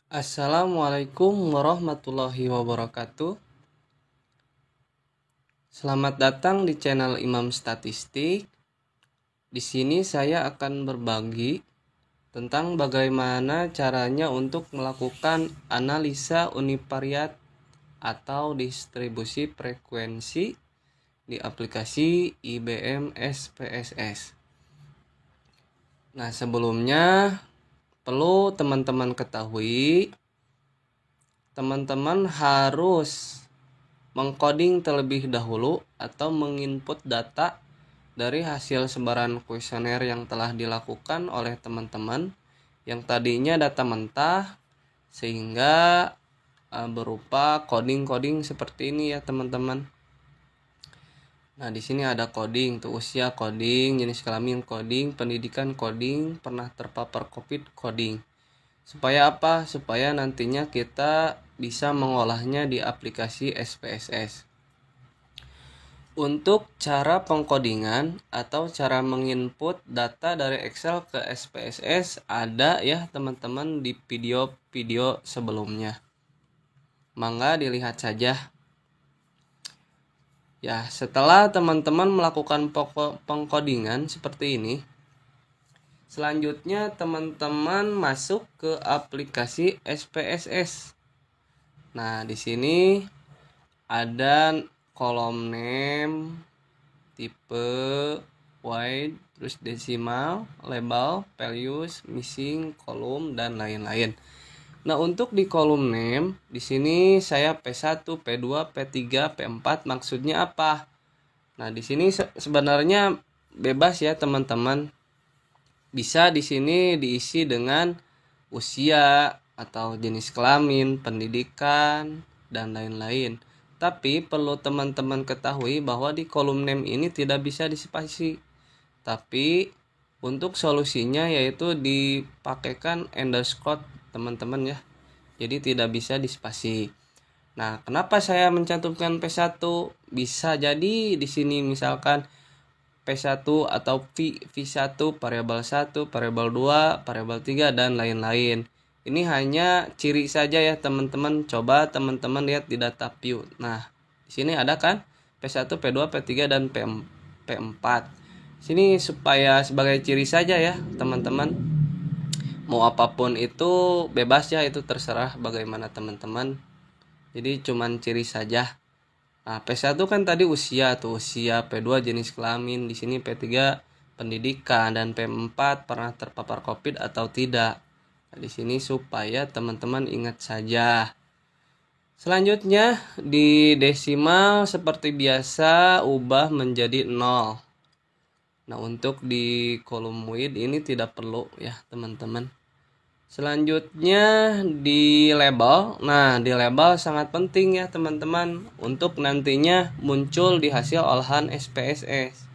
Assalamualaikum warahmatullahi wabarakatuh. Selamat datang di channel Imam Statistik. Di sini saya akan berbagi tentang bagaimana caranya untuk melakukan analisa univariat atau distribusi frekuensi di aplikasi IBM SPSS. Nah, sebelumnya perlu teman-teman ketahui, teman-teman harus mengcoding terlebih dahulu atau menginput data dari hasil sebaran kuesioner yang telah dilakukan oleh teman-teman yang tadinya data mentah sehingga berupa coding seperti ini ya teman-teman. Nah, di sini ada coding, tuh usia coding, jenis kelamin coding, pendidikan coding, pernah terpapar COVID coding. Supaya apa? Supaya nantinya kita bisa mengolahnya di aplikasi SPSS. Untuk cara pengkodingan atau cara menginput data dari Excel ke SPSS ada ya teman-teman di video-video sebelumnya. Mangga dilihat saja. Ya, setelah teman-teman melakukan pengkodingan seperti ini, selanjutnya teman-teman masuk ke aplikasi SPSS. Nah, di sini ada kolom name, tipe, wide, terus desimal, label, values, missing, kolom, dan lain-lain. Nah, untuk di kolom name, di sini saya P1, P2, P3, P4 maksudnya apa? Nah, di sini sebenarnya bebas ya, teman-teman. Bisa di sini diisi dengan usia atau jenis kelamin, pendidikan, dan lain-lain. Tapi perlu teman-teman ketahui bahwa di kolom name ini tidak bisa dispasi. Tapi untuk solusinya yaitu dipakaikan underscore teman-teman ya. Jadi tidak bisa dispasi. Nah, kenapa saya mencantumkan P1? Bisa jadi di sini misalkan P1 atau V1, variabel 1, variabel 2, variabel 3 dan lain-lain. Ini hanya ciri saja ya teman-teman. Coba teman-teman lihat di data view. Nah, di sini ada kan P1, P2, P3 dan P4. Sini supaya sebagai ciri saja ya teman-teman. Mau apapun itu bebas ya, itu terserah bagaimana teman-teman. Jadi cuman ciri saja. Nah, P1 kan tadi usia tuh, usia, P2 jenis kelamin, di sini P3 pendidikan dan P4 pernah terpapar COVID atau tidak. Nah, di sini supaya teman-teman ingat saja. Selanjutnya di desimal seperti biasa ubah menjadi 0. Nah, untuk di kolom wid ini tidak perlu ya, teman-teman. Selanjutnya di label. Nah, di label sangat penting ya teman-teman untuk nantinya muncul di hasil olahan SPSS.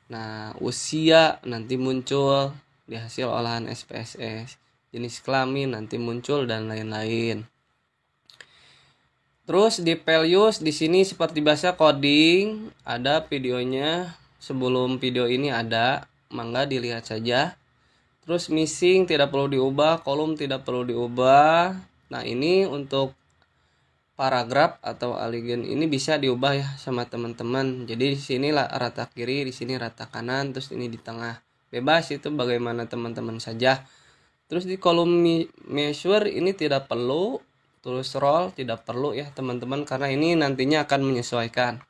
Nah, usia nanti muncul di hasil olahan SPSS. Jenis kelamin nanti muncul dan lain-lain. Terus di values di sini seperti biasa coding, ada videonya. Sebelum video ini ada, mangga dilihat saja. Terus missing tidak perlu diubah, kolom tidak perlu diubah. Nah, ini untuk paragraf atau aligen ini bisa diubah ya sama teman-teman. Jadi di sini rata kiri, di sini rata kanan, terus ini di tengah. Bebas itu bagaimana teman-teman saja. Terus di kolom measure ini tidak perlu, terus roll tidak perlu ya teman-teman karena ini nantinya akan menyesuaikan.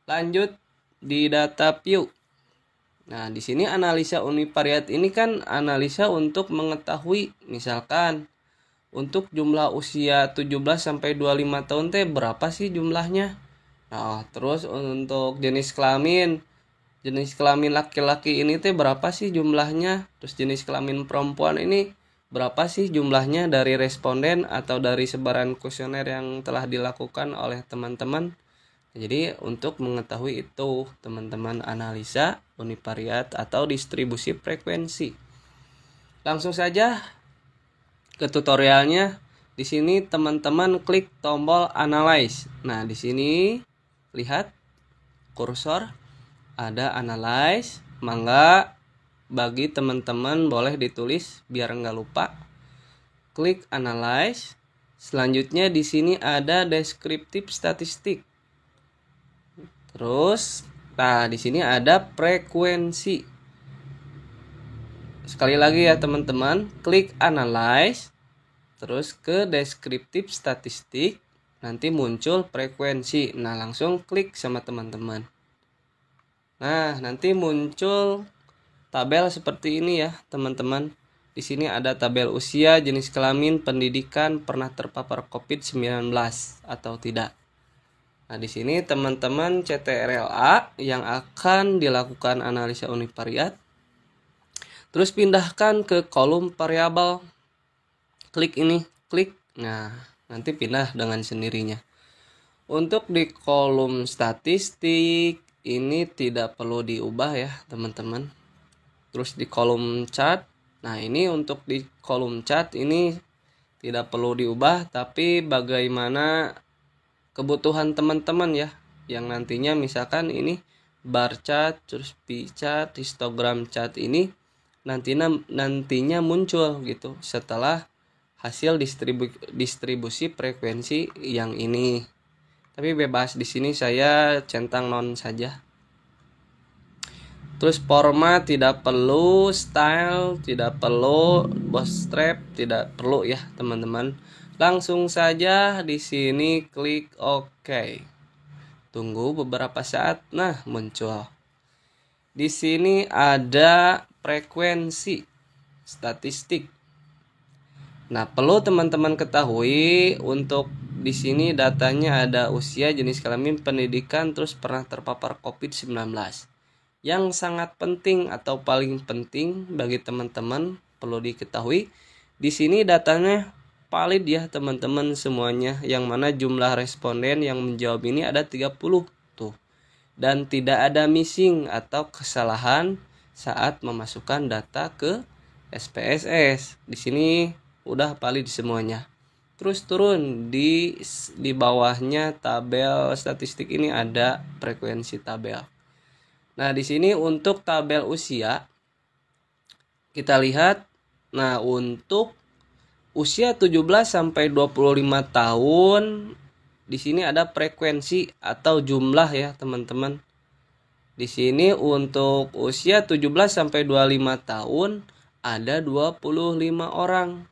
Lanjut di data view. Nah, di sini analisa univariat ini kan analisa untuk mengetahui misalkan untuk jumlah usia 17 sampai 25 tahun teh berapa sih jumlahnya? Nah, terus untuk jenis kelamin laki-laki ini teh berapa sih jumlahnya? Terus jenis kelamin perempuan ini berapa sih jumlahnya dari responden atau dari sebaran kuesioner yang telah dilakukan oleh teman-teman? Jadi untuk mengetahui itu teman-teman analisa univariat atau distribusi frekuensi. Langsung saja ke tutorialnya. Di sini teman-teman klik tombol analyze. Nah, di sini lihat kursor ada analyze. Mangga bagi teman-teman boleh ditulis biar nggak lupa. klik analyze. Selanjutnya di sini ada deskriptif statistik. Terus, nah di sini ada frekuensi. Sekali lagi ya teman-teman, klik analyze, terus ke deskriptif statistik, nanti muncul frekuensi. Nah langsung klik sama teman-teman. Nah nanti muncul tabel seperti ini ya teman-teman. Di sini ada tabel usia, jenis kelamin, pendidikan, pernah terpapar COVID-19 atau tidak. Nah, di sini teman-teman CTRLA yang akan dilakukan analisa univariat. Terus pindahkan ke kolom variabel. Klik ini, klik. Nah, nanti pindah dengan sendirinya. Untuk di kolom statistik ini tidak perlu diubah ya, teman-teman. Terus di kolom chart. Nah, ini untuk di kolom chart ini tidak perlu diubah, tapi bagaimana kebutuhan teman-teman ya, yang nantinya misalkan ini bar chart, terus pie chart, histogram chart ini nantinya muncul gitu setelah hasil distribusi frekuensi yang ini. Tapi bebas, di sini saya centang non saja. Terus format tidak perlu, style tidak perlu, bootstrap tidak perlu ya teman-teman. Langsung saja di sini klik OK. Tunggu beberapa saat, nah muncul. Di sini ada frekuensi statistik. Nah, perlu teman-teman ketahui untuk di sini datanya ada usia, jenis kelamin, pendidikan, terus pernah terpapar COVID-19. Yang sangat penting atau paling penting bagi teman-teman perlu diketahui, di sini datanya valid ya teman-teman semuanya, yang mana jumlah responden yang menjawab ini ada 30 tuh. Dan tidak ada missing atau kesalahan saat memasukkan data ke SPSS. Di sini udah valid semuanya. Terus turun di bawahnya tabel statistik ini ada frekuensi tabel. Nah, di sini untuk tabel usia kita lihat. Nah, untuk usia 17 sampai 25 tahun di sini ada frekuensi atau jumlah ya, teman-teman. Di sini untuk usia 17 sampai 25 tahun ada 25 orang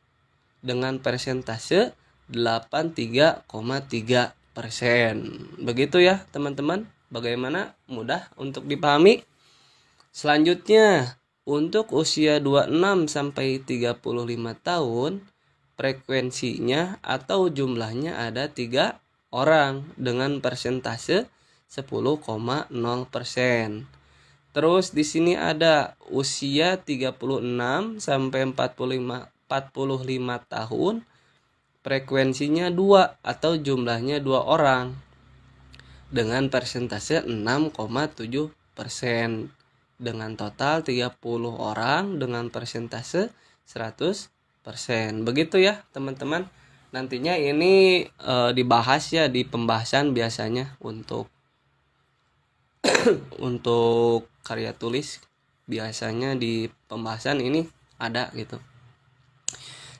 dengan persentase 83,3%. Begitu ya, teman-teman. Bagaimana? Mudah untuk dipahami. Selanjutnya, untuk usia 26 sampai 35 tahun, frekuensinya atau jumlahnya ada 3 orang dengan persentase 10,0%. Terus di sini ada usia 36 sampai 45 tahun, frekuensinya 2 atau jumlahnya 2 orang dengan persentase 6,7%, dengan total 30 orang dengan persentase 100%. Begitu ya teman-teman. Nantinya ini dibahas ya di pembahasan biasanya untuk untuk karya tulis, biasanya di pembahasan ini ada gitu.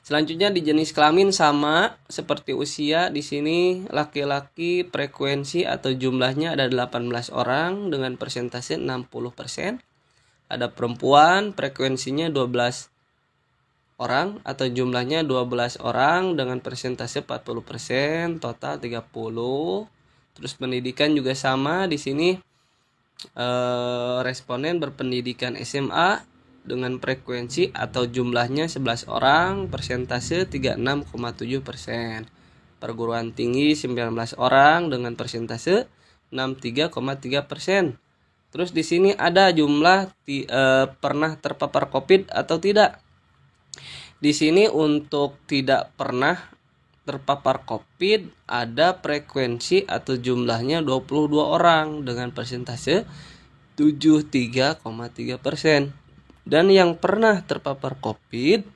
Selanjutnya di jenis kelamin sama seperti usia. Di sini laki-laki frekuensi atau jumlahnya ada 18 orang dengan persentase 60%. Ada perempuan frekuensinya 12 orang atau jumlahnya 12 orang dengan persentase 40%, total 30. Terus pendidikan juga sama. Di sini responden berpendidikan SMA dengan frekuensi atau jumlahnya 11 orang, persentase 36,7%. Perguruan tinggi 19 orang dengan persentase 63,3%. Terus di sini ada jumlah pernah terpapar COVID atau tidak. Di sini untuk tidak pernah terpapar COVID ada frekuensi atau jumlahnya 22 orang dengan persentase 73,3%. Dan yang pernah terpapar COVID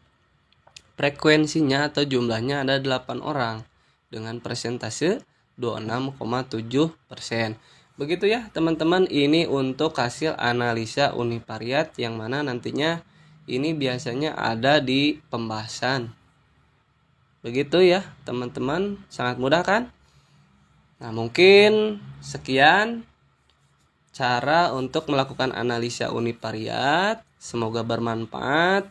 frekuensinya atau jumlahnya ada 8 orang dengan persentase 26,7%. Begitu ya teman-teman, ini untuk hasil analisa univariat yang mana nantinya ini biasanya ada di pembahasan. Begitu ya teman-teman, sangat mudah kan? Nah, mungkin sekian cara untuk melakukan analisa univariat. Semoga bermanfaat.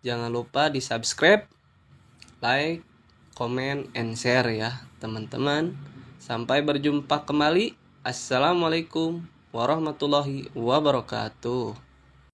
Jangan lupa di subscribe, like, comment, and share ya teman-teman. Sampai berjumpa kembali. Assalamualaikum warahmatullahi wabarakatuh.